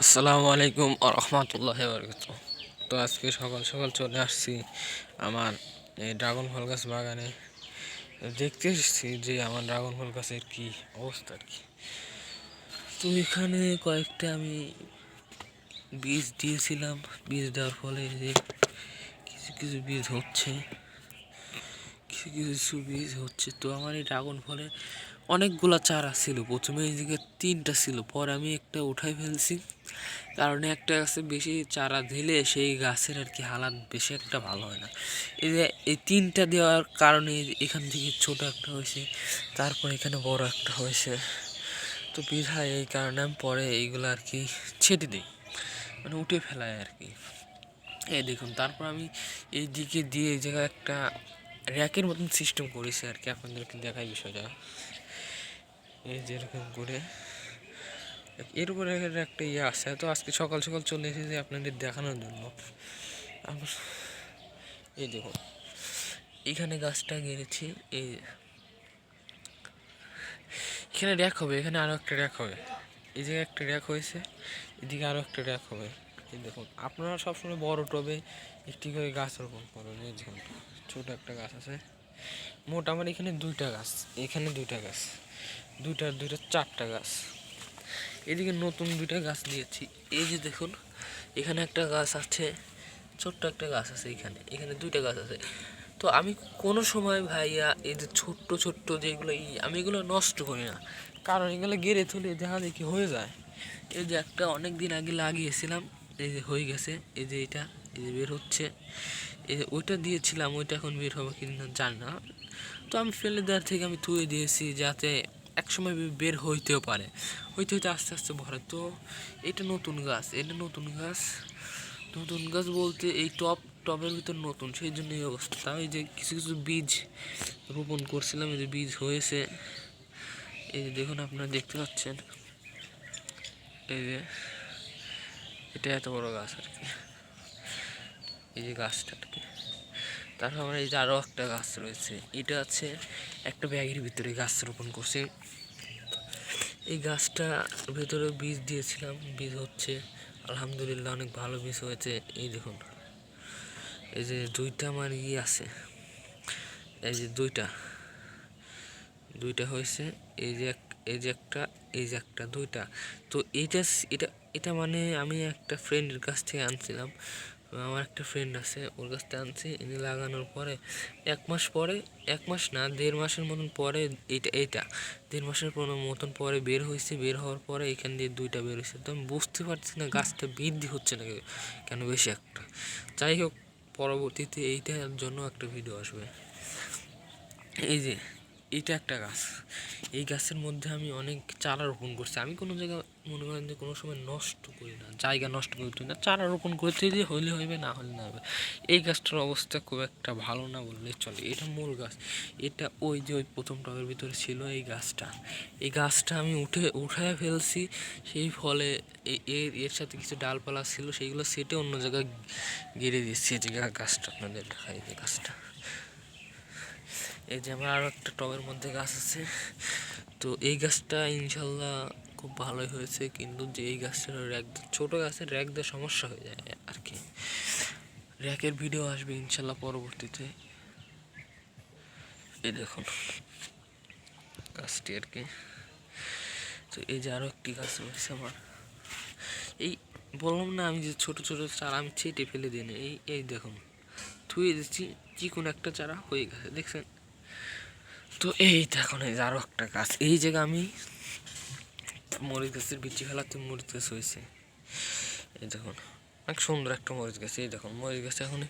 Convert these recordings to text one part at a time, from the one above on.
আসসালামু আলাইকুম রহমতুল্লাহি বারাকাতুহু। তো আজকে সকাল সকাল চলে আসছি আমার এই ড্রাগন ফল গাছ বাগানে। দেখতে এসেছি যে আমার ড্রাগন ফল গাছের কি অবস্থা আর কি। তো এখানে কয়েকটা আমি বীজ দিয়েছিলাম, বীজ দেওয়ার ফলে যে কিছু কিছু বীজ হচ্ছে, কিছু কিছু বীজ হচ্ছে। তো আমার এই ড্রাগন ফলে অনেকগুলা চারা ছিল, প্রথমে এই দিকে 3টা ছিল, পরে আমি একটা উঠাই ফেলছি, কারণ একটা গাছে বেশি চারা দিলে সেই গাছের আর কি হালাত বেশি একটা ভালো হয় না। এই যে এই 3টা দেওয়ার কারণে এখান থেকে ছোট একটা হয়েছে, তারপর এখানে বড় একটা হয়েছে। তো বিধায় এই কারণে আমি পরে এইগুলো আর কি ছেটে দিই, মানে উঠে ফেলাই আর কি। এই দেখুন, তারপর আমি এই দিকে দিয়ে এই জায়গায় একটা র্যাকের মতন সিস্টেম করেছি আর কি, আপনাদেরকে দেখাই বিষয়টা। এই যেরকম করে এর উপরে একটা ইয়ে আছে। তো আজকে সকাল সকাল চলে এসেছি আপনাদের দেখানোর জন্য। এই দেখুন, এখানে গাছটা গেড়েছি, এই এখানে র্যাক হবে, এখানে আরও একটা র্যাক হবে, এই জায়গায় একটা র্যাক হয়েছে, এদিকে আরও একটা র্যাক হবে। এই দেখুন, আপনারা সবসময় বড় টবে একটি করে গাছ রোপণ করুন। এই দেখুন, ছোটো একটা গাছ আছে, মোট আমার এখানে 2টা গাছ, এখানে 2টা গাছ, দুইটার 4টা গাছ। এদিকে নতুন 2টা গাছ দিয়েছি। এই যে দেখুন, এখানে একটা গাছ আছে, ছোট্ট একটা গাছ আছে, এখানে এখানে 2টা গাছ আছে। তো আমি কোনো সময় ভাইয়া এই যে ছোট্ট ছোট্ট যেগুলো আমি এগুলো নষ্ট করি না, কারণ এগুলো গেড়ে তুলে দেখা দেখি হয়ে যায়। এই যে একটা অনেক দিন আগে লাগিয়েছিলাম, এই যে হয়ে গেছে, এই যে এটা, এই যে বের হচ্ছে, এই যে ওইটা দিয়েছিলাম, ওইটা এখন বের হবে কিনা জানি না। তো আমি ফেলে দেওয়ার থেকে আমি থুয়ে দিয়েছি, যাতে একসময় বের হইতেও পারে, হইতে হইতে আস্তে আস্তে ভরে। তো এটা নতুন গাছ, এটা নতুন গাছ, নতুন গাছ বলতে এই টবের ভিতর নতুন, সেই জন্য এই অবস্থা। তাও এই যে কিছু কিছু বীজ রোপণ করছিলাম, এই যে বীজ হয়েছে, এই যে দেখুন, আপনারা দেখতে পাচ্ছেন, এই যে এটা এত বড় গাছ আর কি, এই যে গাছটা আর কি। তারপর আমার এই যে আরও একটা গাছ রয়েছে, এটা আছে একটা ব্যাগের ভিতরে গাছ রোপণ করছি। এই গাছটা ভেতরে বীজ দিয়েছিলাম, বীজ হচ্ছে, আলহামদুলিল্লাহ অনেক ভালো বীজ হয়েছে। এই দেখুন, এই যে 2টা আমার আছে, এই যে 2টা হয়েছে, এই যে এই যে একটা, এই যে একটা, 2টা। তো এটা এটা এটা মানে আমি একটা ফ্রেন্ডের কাছ থেকে আনছিলাম, আমার একটা ফ্রেন্ড আছে, ওর কাছ থেকে আনছি। এনে লাগানোর পরে 1 মাস পরে, 1 মাস না 1.5 মাসের মতন পরে, এইটা 1.5 মাসের মতন পরে বের হয়েছে। বের হওয়ার পরে এখান দিয়ে 2টা বের হয়েছে। তো আমি বুঝতে পারছি না গাছটা বৃদ্ধি হচ্ছে না কেন বেশি একটা। যাই হোক, পরবর্তীতে এইটার জন্য একটা ভিডিও আসবে। এই যে এইটা একটা গাছ, এই গাছের মধ্যে আমি অনেক চারা রোপণ করছি। আমি কোনো জায়গা মনে করেন যে কোনো সময় নষ্ট করি না, জায়গা নষ্ট করতে না, চারা রোপণ করতে দিয়ে হইলে হইবে, না হলে না হবে। এই গাছটার অবস্থা খুব একটা ভালো না বললেই চলে, এটা মূল গাছ। এটা ওই যে ওই প্রথম টবের ভিতরে ছিল এই গাছটা আমি উঠায় ফেলছি। সেই ফলে এর সাথে কিছু ডালপালা ছিল, সেইগুলো সেটে অন্য জায়গায় গেড়ে দিচ্ছি। এই যে গাছটা আপনাদের দেখাই, যে গাছটা, এই যে আমার আরও একটা টবের মধ্যে গাছ আছে। তো এই গাছটা ইনশাল্লাহ খুব ভালোই হয়েছে, কিন্তু যে এই গাছটার ছোটো গাছের র্যাক দিয়ে সমস্যা হয়ে যায় আর কি। র্যাকের ভিডিও আসবে ইনশাল্লাহ পরবর্তীতে। এই দেখুন গাছটি আর কি। তো এই যে আরও একটি গাছ রয়েছে আমার, এই বললাম না আমি যে ছোটো ছোটো চারা আমি ছেটে ফেলে দিই না, এই দেখুন থুয়ে দিচ্ছি, চিকন একটা চারা হয়ে গেছে, দেখছেন। তো এই দেখুন, এই যে আরও একটা গাছ, এই জায়গায় আমি মরিচ গাছের বিচি ফেলাতে মরিচ গাছ হয়েছে। এই দেখুন, অনেক সুন্দর একটা মরিচ গাছ। এই দেখুন, মরিচ গাছে এখন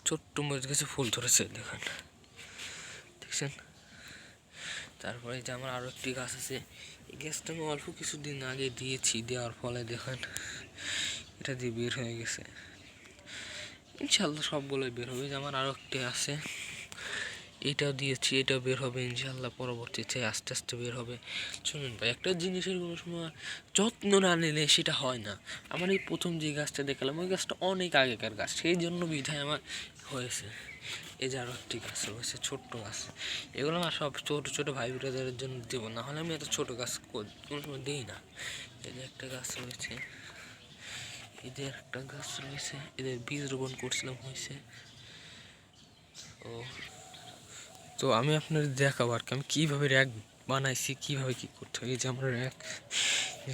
ছোট্ট মরিচ গাছে ফুল ধরেছে, দেখুন, দেখছেন। তারপরে এই যে আমার আরও একটি গাছ আছে, এই গাছটা আমি অল্প কিছুদিন আগে দিয়েছি, দেওয়ার ফলে দেখেন এটা দিয়ে বের হয়ে গেছে। ইনশাল্লাহ সবগুলোই বের হবে। যে আমার আরও একটি আছে, এটাও দিয়েছি, এটাও বের হবে ইনশাল্লাহ পরবর্তীতে, আস্তে আস্তে বের হবে। শুনুন ভাই, একটা জিনিসের কোনো সময় যত্ন না নিলে সেটা হয় না। আমার এই প্রথম যে গাছটা দেখালাম, ওই গাছটা অনেক আগেকার গাছ, সেই জন্য বিধায় আমার হয়েছে। এই যে আরও একটি গাছ রয়েছে, ছোট্ট গাছ, এগুলো আমার সব ছোটো ছোটো ভাই ব্রাদারের জন্য দেবো, না হলে আমি এত ছোটো গাছ কোনো সময় দিই না। এই যে একটা গাছ রয়েছে, এদের একটা গাছ রয়েছে, এদের বীজ রোপণ করছিলাম, হয়েছে। ও তো আমি আপনাদের দেখাবো আর কি আমি কীভাবে র্যাক বানাইছি, কীভাবে কী করতে হয়। এই যে আমরা র্যাক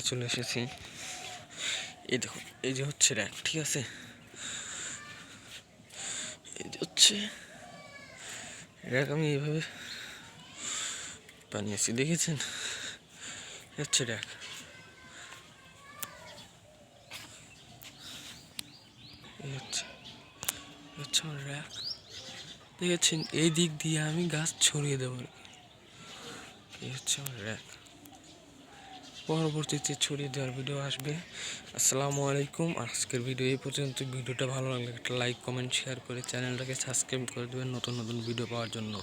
চলে এসেছি, এই দেখুন, এই যে হচ্ছে র্যাক, ঠিক আছে। এই যে হচ্ছে র্যাক, আমি এইভাবে বানিয়েছি, দেখেছেন? হচ্ছে র্যাক, এই হচ্ছে আমার র্যাক, দেখেছেন? এই দিক দিয়ে আমি গাছ ছড়িয়ে দেবো, এই হচ্ছে আমার র্যাক। পরবর্তীতে ছড়িয়ে দেওয়ার ভিডিও আসবে। আসসালামু আলাইকুম। আজকের ভিডিও এই পর্যন্ত। ভিডিওটা ভালো লাগলে একটা লাইক, কমেন্ট, শেয়ার করে চ্যানেলটাকে সাবস্ক্রাইব করে দেবেন নতুন নতুন ভিডিও পাওয়ার জন্য।